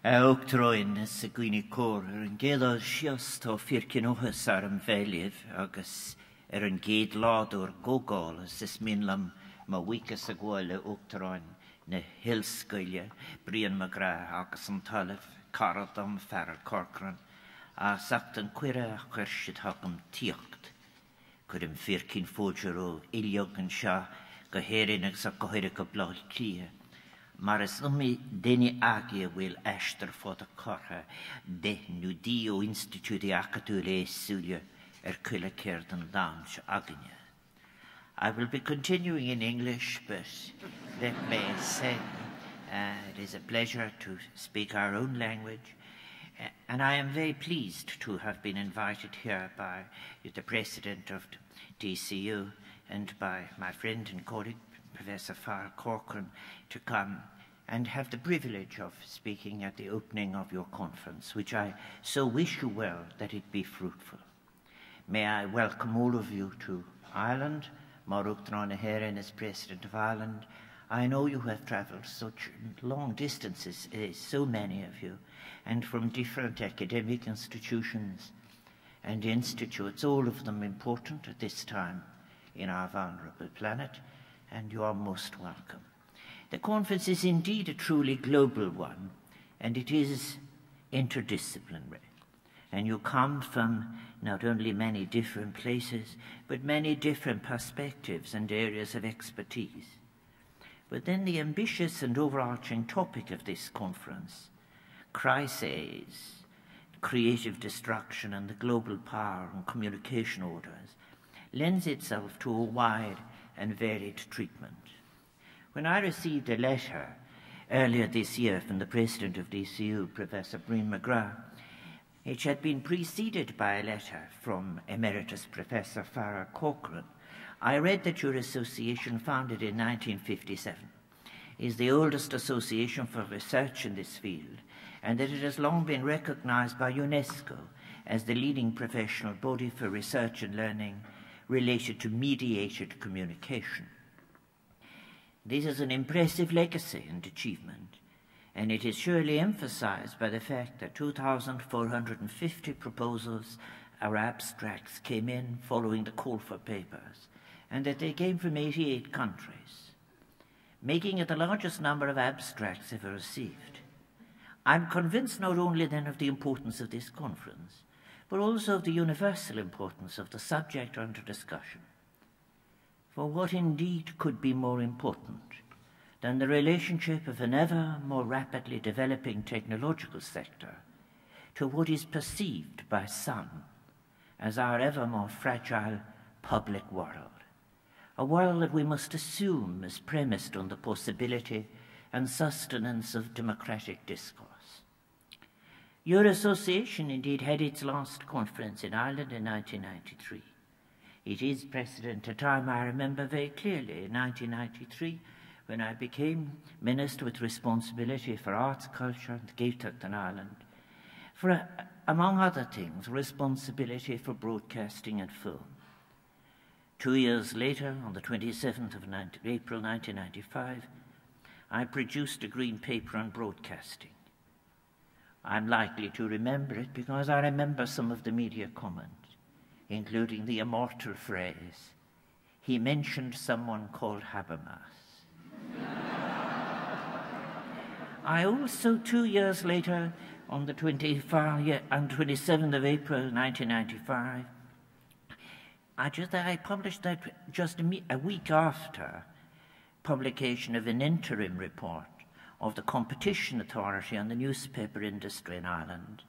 Uachtaráin sa gcuine cór an géad sios tá fircin óthas an bhéilih agus an géad ládúr gógálas is mínlam má bhuicas a gháile uachtaráin na hillscoile bríon me gra agus an talamh carad am fearr Corcoran a sacht an cuire a chuir siad thugam tíocht chur an fircin fóidir ó ileog an seo go héireann sa gohéire go bláil clia. Mar is mi déine agia bhfuil eistar fód a cortha de nu dio Institute Acadúile Súile cuile céird an dáms aginne. I will be continuing in English, but let me say it is a pleasure to speak our own language, and I am very pleased to have been invited here by the President of DCU and by my friend and colleague, Professor Farr Corcoran, to come and have the privilege of speaking at the opening of your conference, which I so wish you well that it be fruitful. May I welcome all of you to Ireland. Mar Uachtaráin Héireann as President of Ireland. I know you have travelled such long distances, so many of you, and from different academic institutions and institutes, all of them important at this time in our vulnerable planet, and you are most welcome. The conference is indeed a truly global one, and it is interdisciplinary. And you come from not only many different places, but many different perspectives and areas of expertise. But then the ambitious and overarching topic of this conference, crises, creative destruction, and the global power and communication orders, lends itself to a wide and varied treatment. When I received a letter earlier this year from the President of DCU, Professor Brian McGrath, it had been preceded by a letter from Emeritus Professor Farr Corcoran. I read that your association, founded in 1957, is the oldest association for research in this field, and that it has long been recognized by UNESCO as the leading professional body for research and learning related to mediated communication. This is an impressive legacy and achievement, and it is surely emphasized by the fact that 2,450 proposals or abstracts came in following the call for papers, and that they came from 88 countries, making it the largest number of abstracts ever received. I'm convinced not only then of the importance of this conference, but also of the universal importance of the subject under discussion. For what indeed could be more important than the relationship of an ever more rapidly developing technological sector to what is perceived by some as our ever more fragile public world, a world that we must assume is premised on the possibility and sustenance of democratic discourse. Your association indeed had its last conference in Ireland in 1993. It is precedent a time I remember very clearly, in 1993, when I became Minister with responsibility for arts, culture and Gaeltacht in Ireland, for, among other things, responsibility for broadcasting and film. 2 years later, on the 27th of April 1995, I produced a green paper on broadcasting. I'm likely to remember it because I remember some of the media comments, including the immortal phrase, "He mentioned someone called Habermas." I also, 2 years later, on the 27th of April 1995, I published that just a week after publication of an interim report of the Competition Authority on the newspaper industry in Ireland,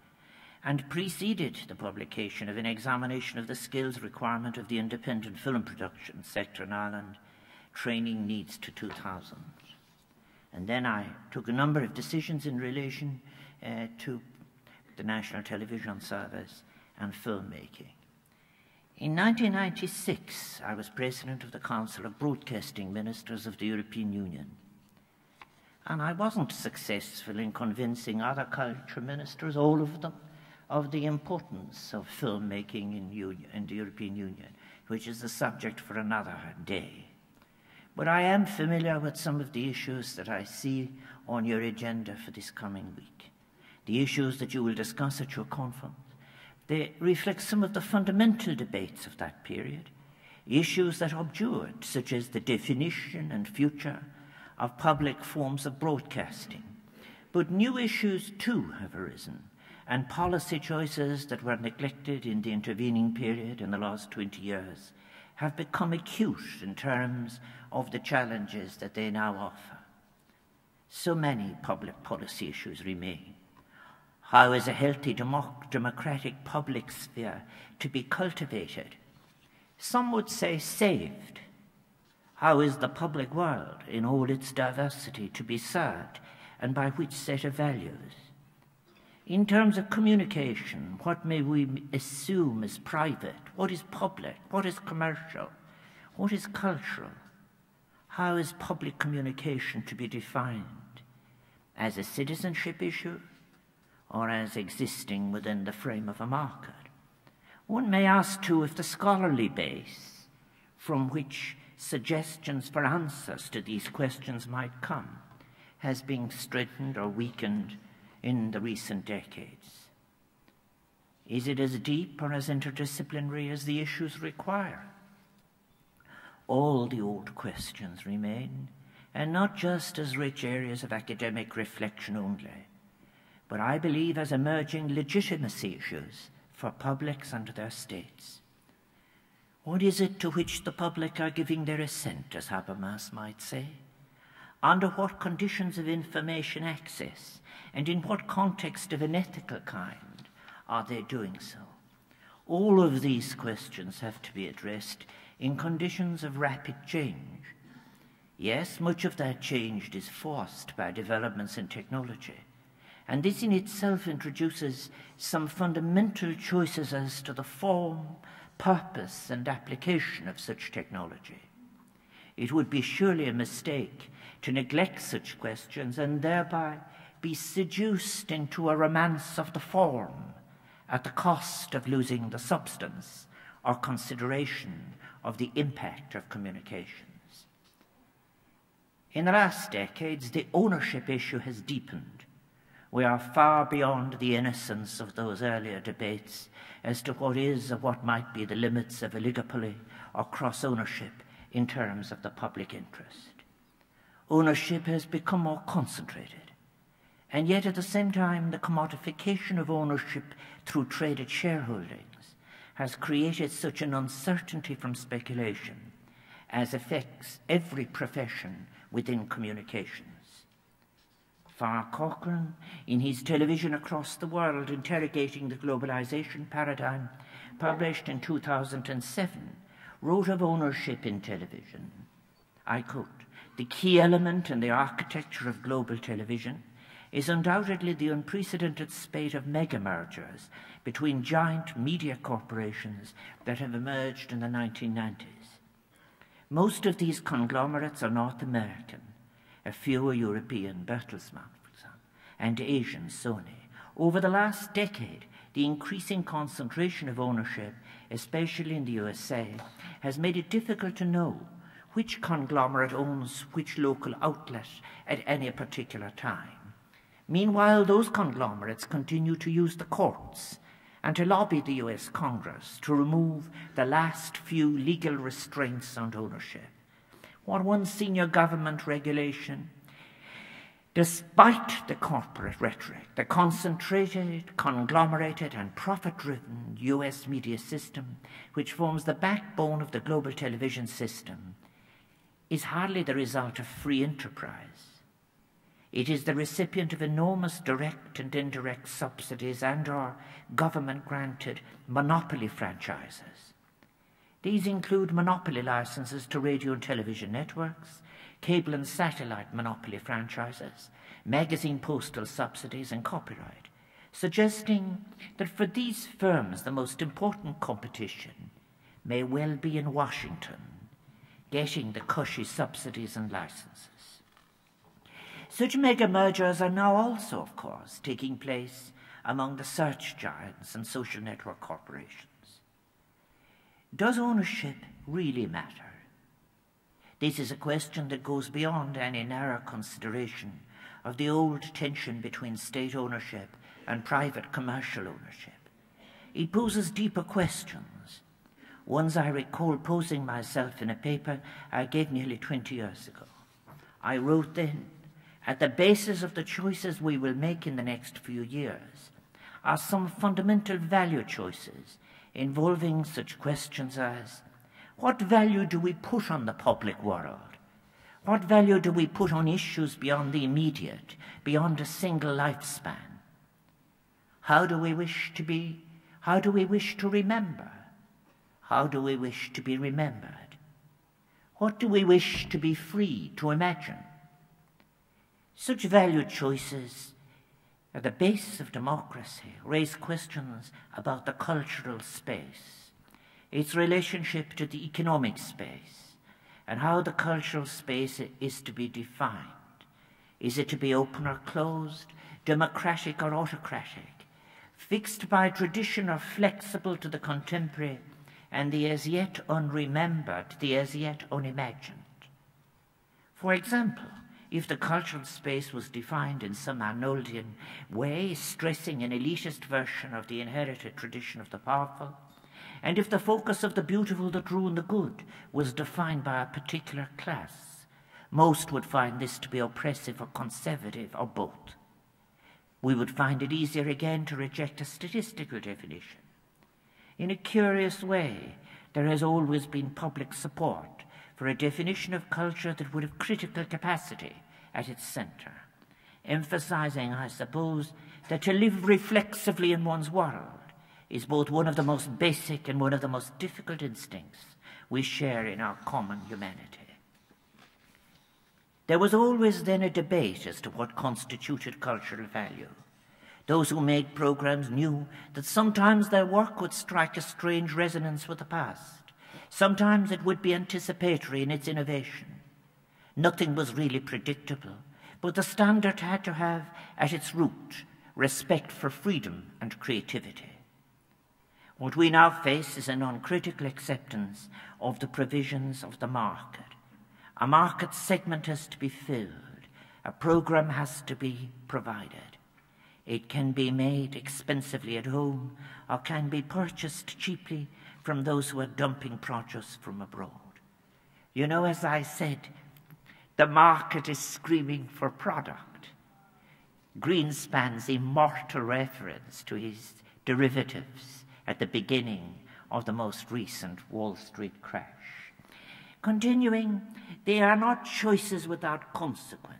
and preceded the publication of an examination of the skills requirement of the independent film production sector in Ireland, Training Needs to 2000. And then I took a number of decisions in relation to the National Television Service and filmmaking. In 1996, I was President of the Council of Broadcasting Ministers of the European Union. And I wasn't successful in convincing other culture ministers, all of them, of the importance of filmmaking in the European Union, which is a subject for another day. But I am familiar with some of the issues that I see on your agenda for this coming week. The issues that you will discuss at your conference, they reflect some of the fundamental debates of that period, issues that obdured, such as the definition and future of public forms of broadcasting. But new issues too have arisen, and policy choices that were neglected in the intervening period in the last 20 years have become acute in terms of the challenges that they now offer. So many public policy issues remain. How is a healthy democratic public sphere to be cultivated? Some would say saved. How is the public world in all its diversity to be served, and by which set of values? In terms of communication, what may we assume is private? What is public? What is commercial? What is cultural? How is public communication to be defined? As a citizenship issue, or as existing within the frame of a market? One may ask, too, if the scholarly base from which suggestions for answers to these questions might come has been strengthened or weakened in the recent decades. Is it as deep or as interdisciplinary as the issues require? All the old questions remain, and not just as rich areas of academic reflection only, but I believe as emerging legitimacy issues for publics and their states. What is it to which the public are giving their assent, as Habermas might say? Under what conditions of information access, and in what context of an ethical kind are they doing so? All of these questions have to be addressed in conditions of rapid change. Yes, much of that change is forced by developments in technology, and this in itself introduces some fundamental choices as to the form, purpose, and application of such technology. It would be surely a mistake to neglect such questions and thereby be seduced into a romance of the form at the cost of losing the substance or consideration of the impact of communications. In the last decades, the ownership issue has deepened. We are far beyond the innocence of those earlier debates as to what is or what might be the limits of oligopoly or cross-ownership in terms of the public interest. Ownership has become more concentrated, and yet at the same time the commodification of ownership through traded shareholdings has created such an uncertainty from speculation as affects every profession within communications. Farr Cochrane, in his Television Across the World, Interrogating the Globalization Paradigm, published in 2007, wrote of ownership in television. I quote, "The key element in the architecture of global television is undoubtedly the unprecedented spate of mega-mergers between giant media corporations that have emerged in the 1990s. Most of these conglomerates are North American, a few are European, Bertelsmann, for example, and Asian, Sony. Over the last decade, the increasing concentration of ownership, especially in the USA, has made it difficult to know which conglomerate owns which local outlet at any particular time. Meanwhile, those conglomerates continue to use the courts and to lobby the US Congress to remove the last few legal restraints on ownership. What one senior government regulation, despite the corporate rhetoric, the concentrated, conglomerated, and profit-driven US media system, which forms the backbone of the global television system, is hardly the result of free enterprise. It is the recipient of enormous direct and indirect subsidies and/or government-granted monopoly franchises. These include monopoly licenses to radio and television networks, cable and satellite monopoly franchises, magazine postal subsidies, and copyright, suggesting that for these firms the most important competition may well be in Washington, getting the cushy subsidies and licenses. Such mega mergers are now also, of course, taking place among the search giants and social network corporations. Does ownership really matter? This is a question that goes beyond any narrow consideration of the old tension between state ownership and private commercial ownership. It poses deeper questions, ones I recall posing myself in a paper I gave nearly 20 years ago. I wrote then, at the basis of the choices we will make in the next few years are some fundamental value choices involving such questions as, what value do we put on the public world? What value do we put on issues beyond the immediate, beyond a single lifespan? How do we wish to be? How do we wish to remember? How do we wish to be remembered? What do we wish to be free to imagine? Such value choices at the base of democracy raise questions about the cultural space, its relationship to the economic space, and how the cultural space is to be defined. Is it to be open or closed, democratic or autocratic, fixed by tradition or flexible to the contemporary and the as yet unremembered, the as yet unimagined? For example, if the cultural space was defined in some Arnoldian way, stressing an elitist version of the inherited tradition of the powerful, and if the focus of the beautiful, the true, and the good was defined by a particular class, most would find this to be oppressive or conservative or both. We would find it easier again to reject a statistical definition. In a curious way, there has always been public support for a definition of culture that would have critical capacity at its center, emphasizing, I suppose, that to live reflexively in one's world is both one of the most basic and one of the most difficult instincts we share in our common humanity. There was always then a debate as to what constituted cultural value. Those who made programs knew that sometimes their work would strike a strange resonance with the past. Sometimes it would be anticipatory in its innovation. Nothing was really predictable, but the standard had to have at its root respect for freedom and creativity. What we now face is an uncritical acceptance of the provisions of the market. A market segment has to be filled. A program has to be provided. It can be made expensively at home or can be purchased cheaply from those who are dumping produce from abroad. You know, as I said, the market is screaming for product. Greenspan's immortal reference to his derivatives at the beginning of the most recent Wall Street crash. Continuing, they are not choices without consequence.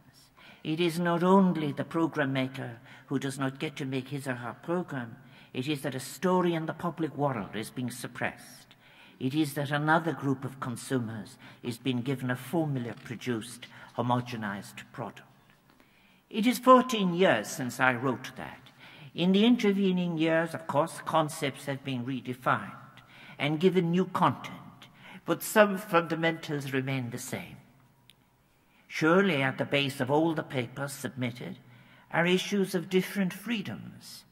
It is not only the program maker who does not get to make his or her program, it is that a story in the public world is being suppressed. It is that another group of consumers is being given a formula-produced, homogenized product. It is 14 years since I wrote that. In the intervening years, of course, concepts have been redefined and given new content, but some fundamentals remain the same. Surely at the base of all the papers submitted are issues of different freedoms.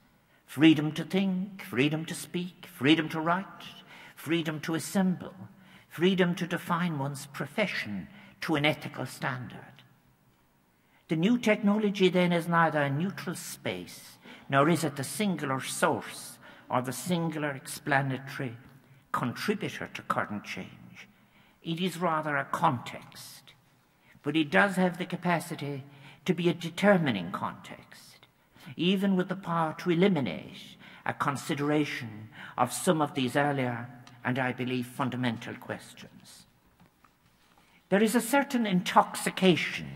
Freedom to think, freedom to speak, freedom to write, freedom to assemble, freedom to define one's profession to an ethical standard. The new technology then is neither a neutral space, nor is it the singular source or the singular explanatory contributor to current change. It is rather a context, but it does have the capacity to be a determining context, even with the power to eliminate a consideration of some of these earlier and, I believe, fundamental questions. There is a certain intoxication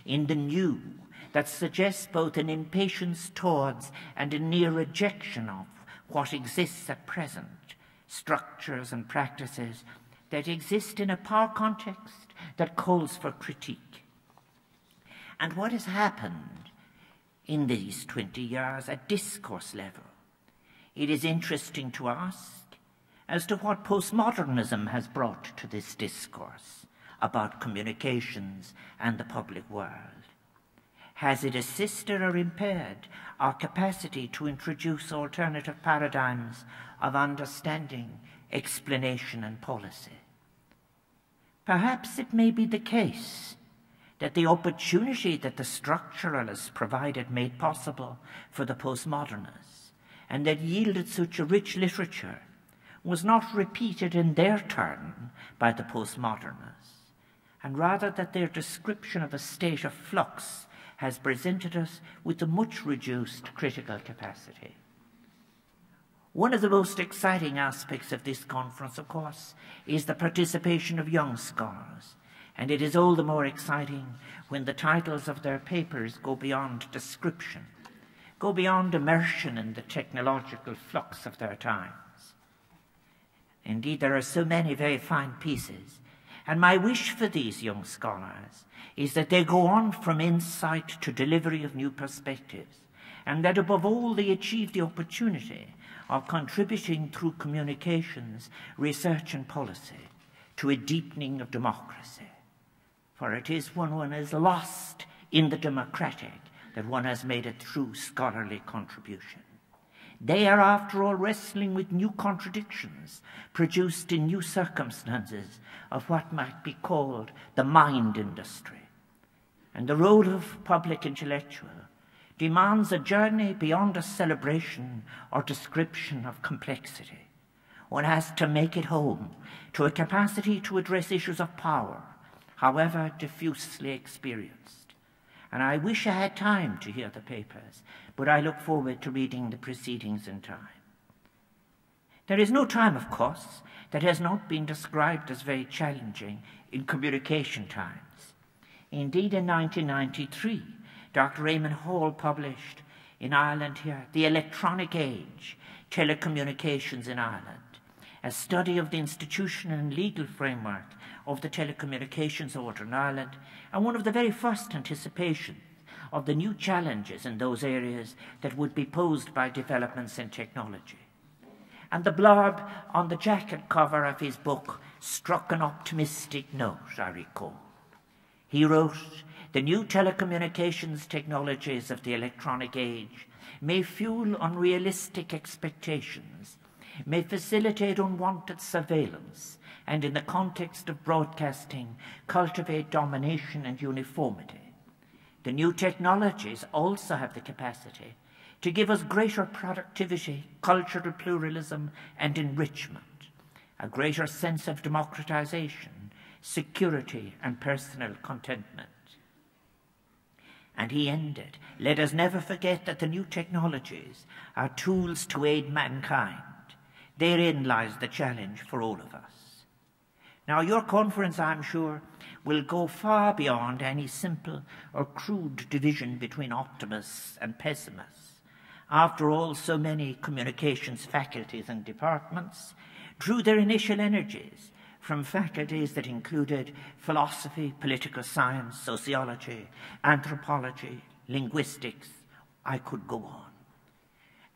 in the new that suggests both an impatience towards and a near rejection of what exists at present, structures and practices that exist in a power context that calls for critique. And what has happened in these 20 years at discourse level? It is interesting to ask as to what postmodernism has brought to this discourse about communications and the public world. Has it assisted or impaired our capacity to introduce alternative paradigms of understanding, explanation, and policy? Perhaps it may be the case that the opportunity that the structuralists provided made possible for the postmodernists, and that yielded such a rich literature, was not repeated in their turn by the postmodernists, and rather that their description of a state of flux has presented us with a much reduced critical capacity. One of the most exciting aspects of this conference, of course, is the participation of young scholars, and it is all the more exciting when the titles of their papers go beyond description, go beyond immersion in the technological flux of their times. Indeed, there are so many very fine pieces, and my wish for these young scholars is that they go on from insight to delivery of new perspectives, and that above all they achieve the opportunity of contributing through communications, research and policy to a deepening of democracy. For it is when one is lost in the democratic that one has made a true scholarly contribution. They are, after all, wrestling with new contradictions produced in new circumstances of what might be called the mind industry. And the role of public intellectual demands a journey beyond a celebration or description of complexity. One has to make it home to a capacity to address issues of power, however diffusely experienced. And I wish I had time to hear the papers, but I look forward to reading the proceedings in time. There is no time, of course, that has not been described as very challenging in communication times. Indeed, in 1993, Dr. Raymond Hall published in Ireland here, The Electronic Age, Telecommunications in Ireland, a study of the institutional and legal framework of the Telecommunications Order in Ireland, and one of the very first anticipations of the new challenges in those areas that would be posed by developments in technology. And the blurb on the jacket cover of his book struck an optimistic note, I recall. He wrote, "The new telecommunications technologies of the electronic age may fuel unrealistic expectations, may facilitate unwanted surveillance, and in the context of broadcasting, cultivate domination and uniformity. The new technologies also have the capacity to give us greater productivity, cultural pluralism, and enrichment, a greater sense of democratization, security, and personal contentment." And he ended, "Let us never forget that the new technologies are tools to aid mankind. Therein lies the challenge for all of us." Now, your conference, I'm sure, will go far beyond any simple or crude division between optimists and pessimists. After all, so many communications faculties and departments drew their initial energies from faculties that included philosophy, political science, sociology, anthropology, linguistics. I could go on.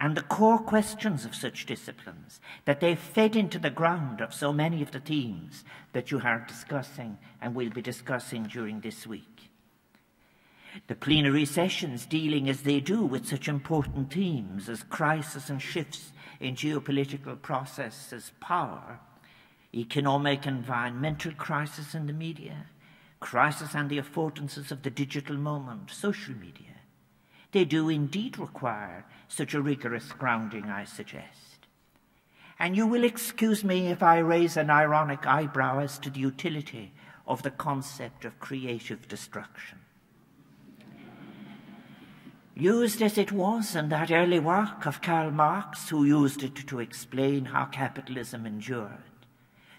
And the core questions of such disciplines, that they fed into the ground of so many of the themes that you are discussing and will be discussing during this week. The plenary sessions dealing as they do with such important themes as crisis and shifts in geopolitical processes, power, economic and environmental crisis in the media, crisis and the affordances of the digital moment, social media. They do indeed require such a rigorous grounding, I suggest. And you will excuse me if I raise an ironic eyebrow as to the utility of the concept of creative destruction. Used as it was in that early work of Karl Marx, who used it to explain how capitalism endured,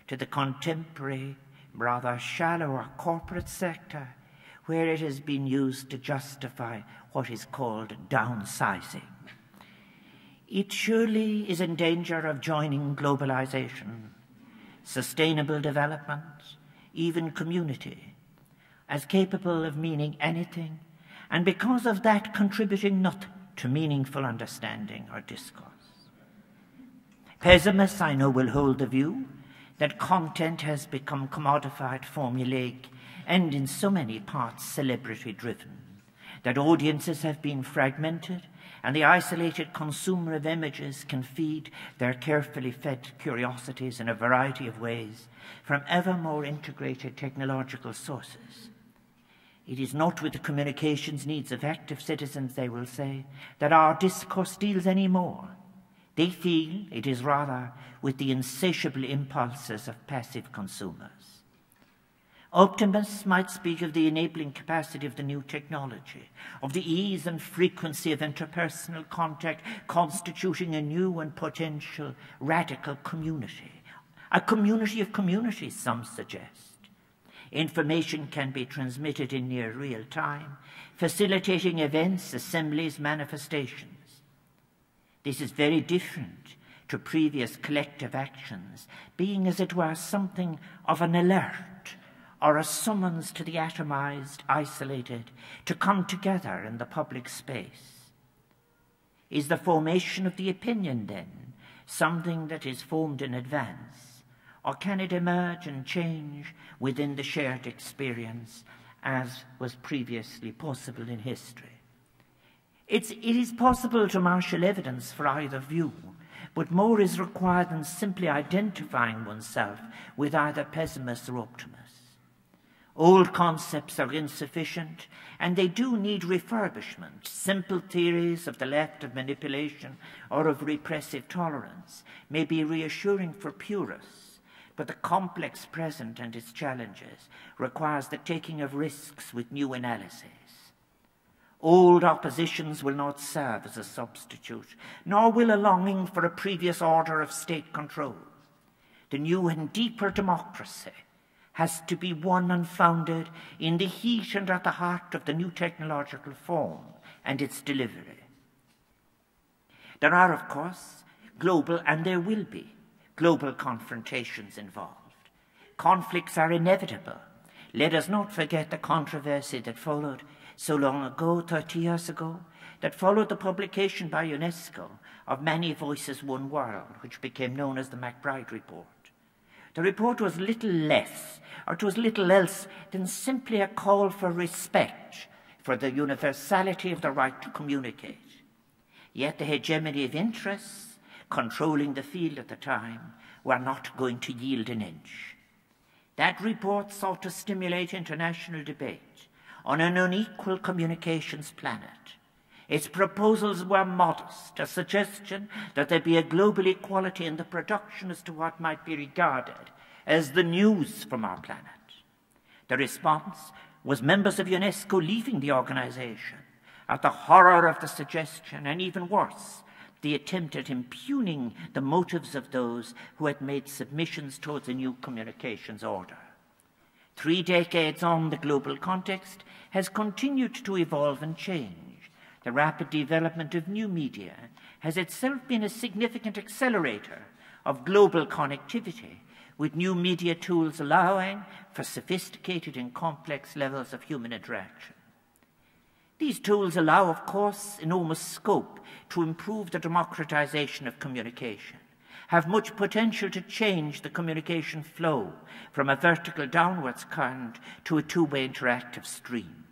to the contemporary, rather shallower corporate sector, where it has been used to justify what is called downsizing. It surely is in danger of joining globalization, sustainable development, even community, as capable of meaning anything, and because of that contributing nothing to meaningful understanding or discourse. Pessimists, I know, will hold the view that content has become commodified, formulaic, and in so many parts celebrity-driven, that audiences have been fragmented, and the isolated consumer of images can feed their carefully fed curiosities in a variety of ways from ever more integrated technological sources. It is not with the communications needs of active citizens, they will say, that our discourse deals any more. They feel it is rather with the insatiable impulses of passive consumers. Optimists might speak of the enabling capacity of the new technology, of the ease and frequency of interpersonal contact constituting a new and potential radical community. A community of communities, some suggest. Information can be transmitted in near real time, facilitating events, assemblies, manifestations. This is very different to previous collective actions, being as it were something of an alert or a summons to the atomized, isolated, to come together in the public space. Is the formation of the opinion, then, something that is formed in advance? Or can it emerge and change within the shared experience as was previously possible in history? It is possible to marshal evidence for either view, but more is required than simply identifying oneself with either pessimists or optimists. Old concepts are insufficient, and they do need refurbishment. Simple theories of the left of manipulation or of repressive tolerance may be reassuring for purists, but the complex present and its challenges requires the taking of risks with new analyses. Old oppositions will not serve as a substitute, nor will a longing for a previous order of state control. The new and deeper democracy has to be one and founded in the heat and at the heart of the new technological form and its delivery. There are, of course, global, and there will be, global confrontations involved. Conflicts are inevitable. Let us not forget the controversy that followed so long ago, 30 years ago, that followed the publication by UNESCO of Many Voices, One World, which became known as the MacBride Report. The report was little less, or it was little else than simply a call for respect for the universality of the right to communicate. Yet the hegemony of interests controlling the field at the time were not going to yield an inch. That report sought to stimulate international debate on an unequal communications planet. Its proposals were modest, a suggestion that there be a global equality in the production as to what might be regarded as the news from our planet. The response was members of UNESCO leaving the organization at the horror of the suggestion, and even worse, the attempt at impugning the motives of those who had made submissions towards a new communications order. 3 decades on, the global context has continued to evolve and change. The rapid development of new media has itself been a significant accelerator of global connectivity, with new media tools allowing for sophisticated and complex levels of human interaction. These tools allow, of course, enormous scope to improve the democratization of communication, have much potential to change the communication flow from a vertical downwards current to a two-way interactive stream.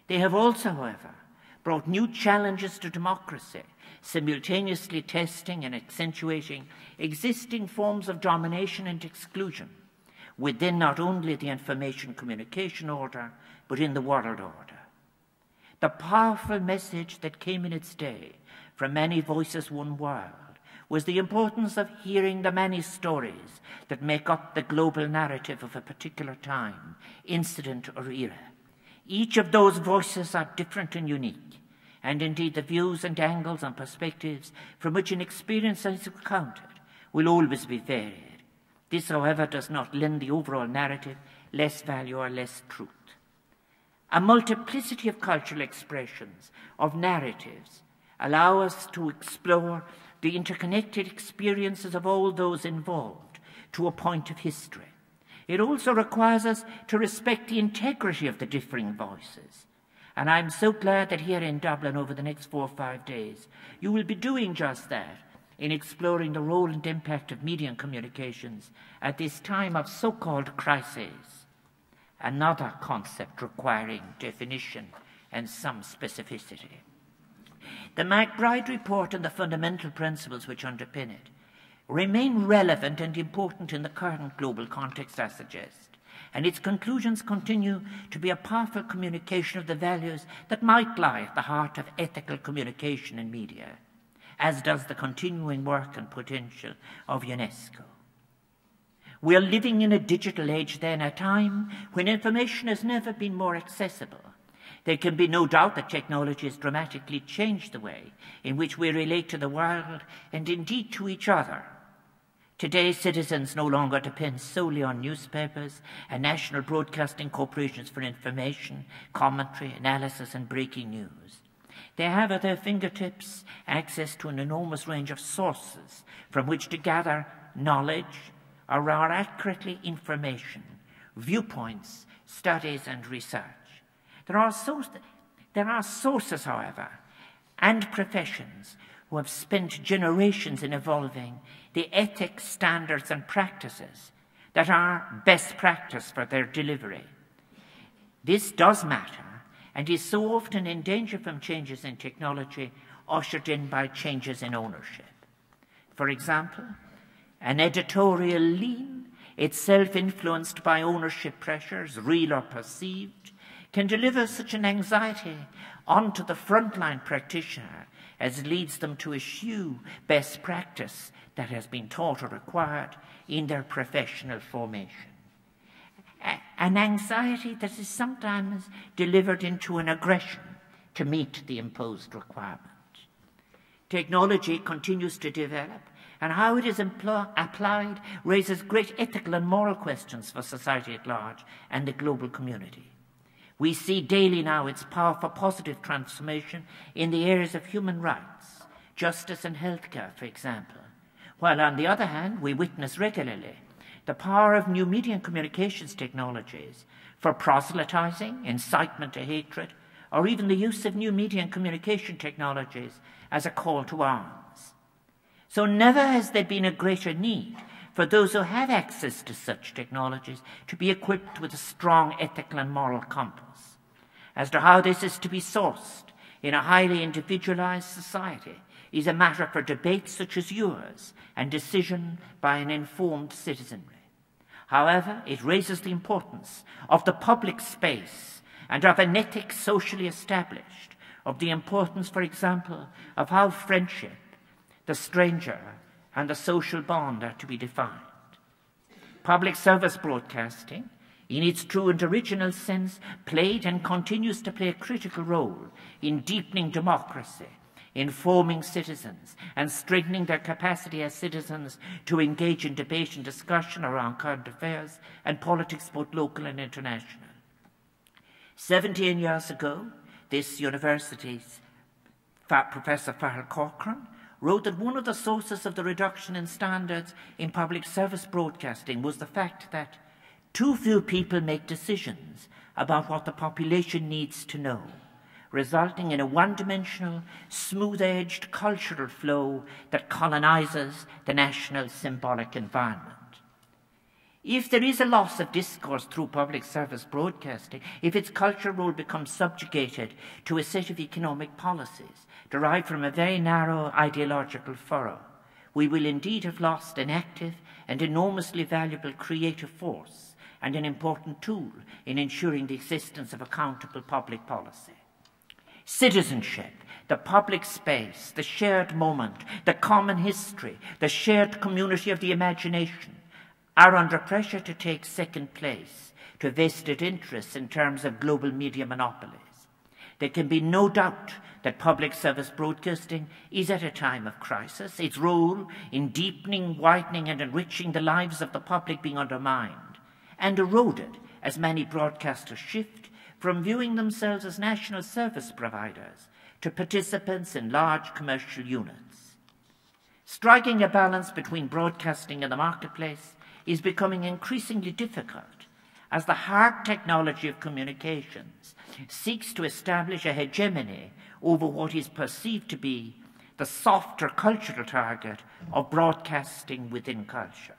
They have also, however, brought new challenges to democracy, simultaneously testing and accentuating existing forms of domination and exclusion within not only the information communication order, but in the world order. The powerful message that came in its day from Many Voices, One World was the importance of hearing the many stories that make up the global narrative of a particular time, incident, or era. Each of those voices are different and unique, and indeed the views and angles and perspectives from which an experience is recounted will always be varied. This, however, does not lend the overall narrative less value or less truth. A multiplicity of cultural expressions, of narratives, allow us to explore the interconnected experiences of all those involved to a point of history. It also requires us to respect the integrity of the differing voices. And I'm so glad that here in Dublin over the next 4 or 5 days, you will be doing just that in exploring the role and impact of media and communications at this time of so-called crises. Another concept requiring definition and some specificity. The MacBride Report and the fundamental principles which underpin it remain relevant and important in the current global context, I suggest, and its conclusions continue to be a powerful communication of the values that might lie at the heart of ethical communication in media, as does the continuing work and potential of UNESCO. We are living in a digital age then, a time when information has never been more accessible. There can be no doubt that technology has dramatically changed the way in which we relate to the world and indeed to each other. Today, citizens no longer depend solely on newspapers and national broadcasting corporations for information, commentary, analysis, and breaking news. They have at their fingertips access to an enormous range of sources from which to gather knowledge, or more accurately information, viewpoints, studies, and research. There are sources, however, and professions who have spent generations in evolving the ethics, standards, and practices that are best practice for their delivery. This does matter and is so often in danger from changes in technology ushered in by changes in ownership. For example, an editorial lean, itself influenced by ownership pressures, real or perceived, can deliver such an anxiety onto the frontline practitioner as leads them to eschew best practice that has been taught or required in their professional formation. An anxiety that is sometimes delivered into an aggression to meet the imposed requirement. Technology continues to develop, and how it is applied raises great ethical and moral questions for society at large and the global community. We see daily now its power for positive transformation in the areas of human rights, justice and healthcare, for example, while on the other hand we witness regularly the power of new media and communications technologies for proselytizing, incitement to hatred, or even the use of new media and communication technologies as a call to arms. So never has there been a greater need for those who have access to such technologies to be equipped with a strong ethical and moral compass. As to how this is to be sourced in a highly individualized society is a matter for debate such as yours and decision by an informed citizenry. However, it raises the importance of the public space and of an ethic socially established, of the importance, for example, of how friendship, the stranger, and the social bond are to be defined. Public service broadcasting, in its true and original sense, played and continues to play a critical role in deepening democracy, informing citizens, and strengthening their capacity as citizens to engage in debate and discussion around current affairs and politics, both local and international. 17 years ago, this university's Professor Farrell Corcoran wrote that one of the sources of the reduction in standards in public service broadcasting was the fact that too few people make decisions about what the population needs to know, resulting in a one-dimensional, smooth-edged cultural flow that colonizes the national symbolic environment. If there is a loss of discourse through public service broadcasting, if its cultural role becomes subjugated to a set of economic policies derived from a very narrow ideological furrow, we will indeed have lost an active and enormously valuable creative force and an important tool in ensuring the existence of accountable public policy. Citizenship, the public space, the shared moment, the common history, the shared community of the imagination are under pressure to take second place to vested interests in terms of global media monopolies. There can be no doubt that public service broadcasting is at a time of crisis, its role in deepening, widening and enriching the lives of the public being undermined and eroded as many broadcasters shift from viewing themselves as national service providers to participants in large commercial units. Striking a balance between broadcasting and the marketplace is becoming increasingly difficult as the hard technology of communications seeks to establish a hegemony over what is perceived to be the softer cultural target of broadcasting within culture.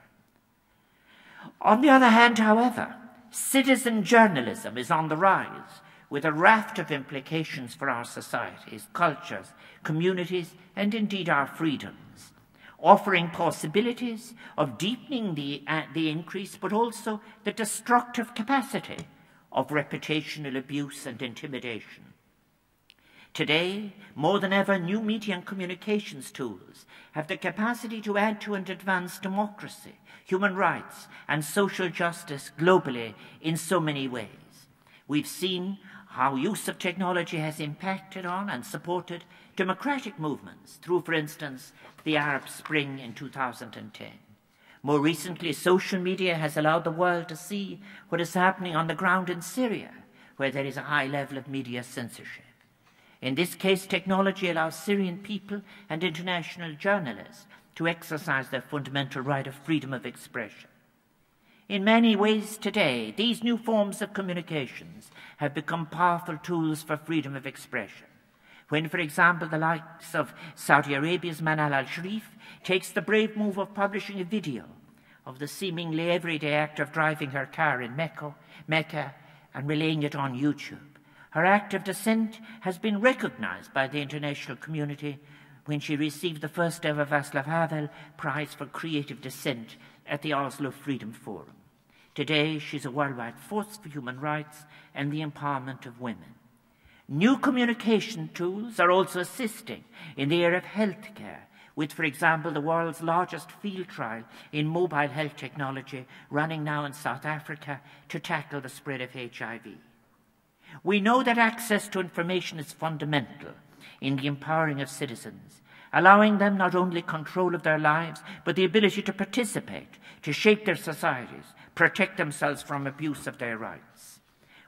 On the other hand, however, citizen journalism is on the rise with a raft of implications for our societies, cultures, communities, and indeed our freedoms. offering possibilities of deepening the increase, but also the destructive capacity of reputational abuse and intimidation. Today, more than ever, new media and communications tools have the capacity to add to and advance democracy, human rights, and social justice globally in so many ways. We've seen how use of technology has impacted on and supported democratic movements through, for instance, the Arab Spring in 2010. More recently, social media has allowed the world to see what is happening on the ground in Syria, where there is a high level of media censorship. In this case, technology allows Syrian people and international journalists to exercise their fundamental right of freedom of expression. In many ways today, these new forms of communications have become powerful tools for freedom of expression. When, for example, the likes of Saudi Arabia's Manal al-Sharif takes the brave move of publishing a video of the seemingly everyday act of driving her car in Mecca and relaying it on YouTube. Her act of dissent has been recognized by the international community when she received the first ever Václav Havel Prize for Creative Dissent at the Oslo Freedom Forum. Today, she's a worldwide force for human rights and the empowerment of women. New communication tools are also assisting in the area of healthcare, with, for example, the world's largest field trial in mobile health technology running now in South Africa to tackle the spread of HIV. We know that access to information is fundamental in the empowering of citizens, allowing them not only control of their lives, but the ability to participate, to shape their societies, protect themselves from abuse of their rights.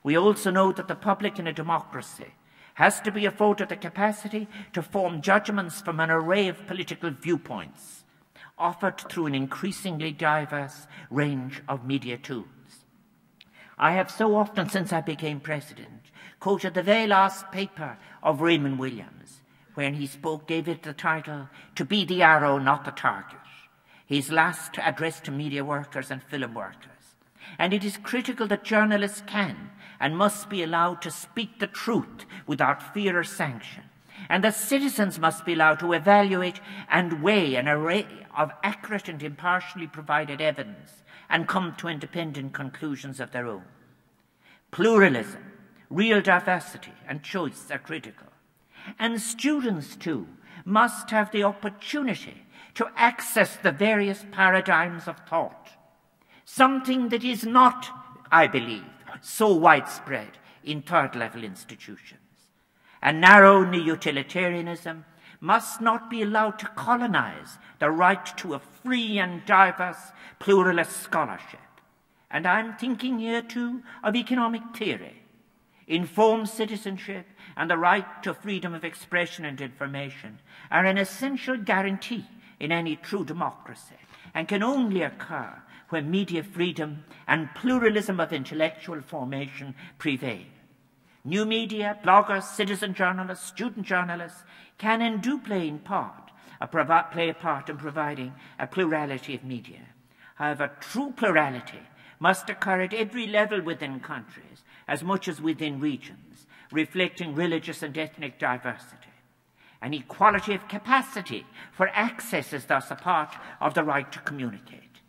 We also know that the public in a democracy has to be afforded the capacity to form judgments from an array of political viewpoints, offered through an increasingly diverse range of media tools. I have so often since I became president quoted the very last paper of Raymond Williams, when he gave it the title, "To be the arrow, not the target," his last address to media workers and film workers. And it is critical that journalists can and must be allowed to speak the truth without fear or sanction, and that citizens must be allowed to evaluate and weigh an array of accurate and impartially provided evidence and come to independent conclusions of their own. Pluralism, real diversity, and choice are critical. And students, too, must have the opportunity to access the various paradigms of thought, something that is not, I believe, so widespread in third-level institutions. And narrow neo-utilitarianism must not be allowed to colonize the right to a free and diverse pluralist scholarship. And I'm thinking here, too, of economic theory. Informed citizenship and the right to freedom of expression and information are an essential guarantee in any true democracy and can only occur when media freedom and pluralism of intellectual formation prevail. New media, bloggers, citizen journalists, student journalists can and do play a part in providing a plurality of media. However, true plurality must occur at every level within countries as much as within regions, reflecting religious and ethnic diversity. An equality of capacity for access is thus a part of the right to communicate.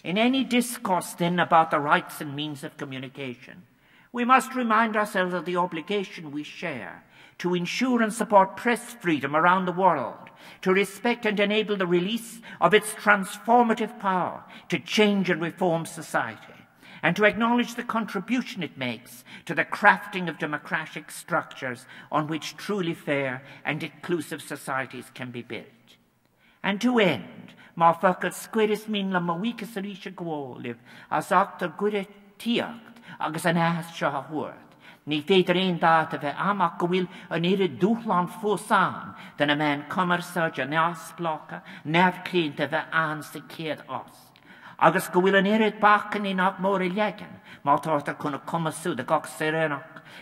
In any discourse, then, about the rights and means of communication, we must remind ourselves of the obligation we share to ensure and support press freedom around the world, to respect and enable the release of its transformative power to change and reform society, and to acknowledge the contribution it makes to the crafting of democratic structures on which truly fair and inclusive societies can be built. And to end, má focail scuiris mín le mawíchas a ríise gháilibh as achtar gure tíocht agus an áthas seo a thuairt. Ní féidir aon dát a bheith amach go bhfuil an irid dúchlan fósán den a man commerceáid a neasplácha neamhclínta bheith an sa céad os. Agus go bhfuil an irid bachan í nach mór I legan, má táirtar chuna cumasú de gach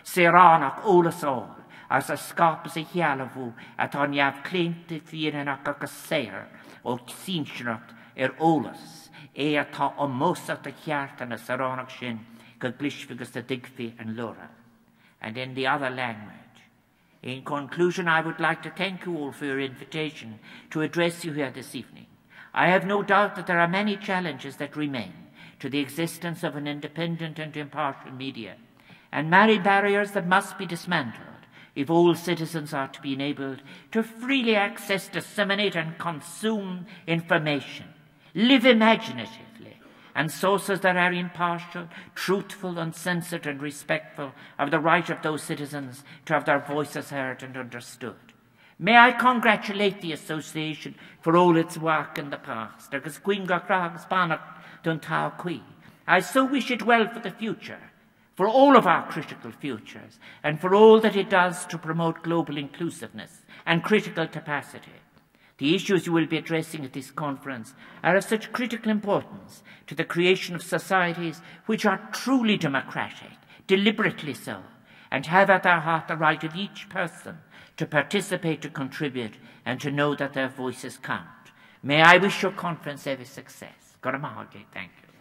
séránach ólasáil, as a scapas a chealamhú atá neamhclínta fíranach agus séir ó sínsreacht ólas, é atá ó mósach a cheartan a séránach sin go glisfigus a digfi and lura. And in the other language. In conclusion, I would like to thank you all for your invitation to address you here this evening. I have no doubt that there are many challenges that remain to the existence of an independent and impartial media, and many barriers that must be dismantled if all citizens are to be enabled to freely access, disseminate and consume information, live imaginatively, and sources that are impartial, truthful, uncensored and respectful of the right of those citizens to have their voices heard and understood. May I congratulate the Association for all its work in the past. I so wish it well for the future, for all of our critical futures, and for all that it does to promote global inclusiveness and critical capacity. The issues you will be addressing at this conference are of such critical importance to the creation of societies which are truly democratic, deliberately so, and have at their heart the right of each person to participate, to contribute, and to know that their voices count. May I wish your conference every success. Thank you.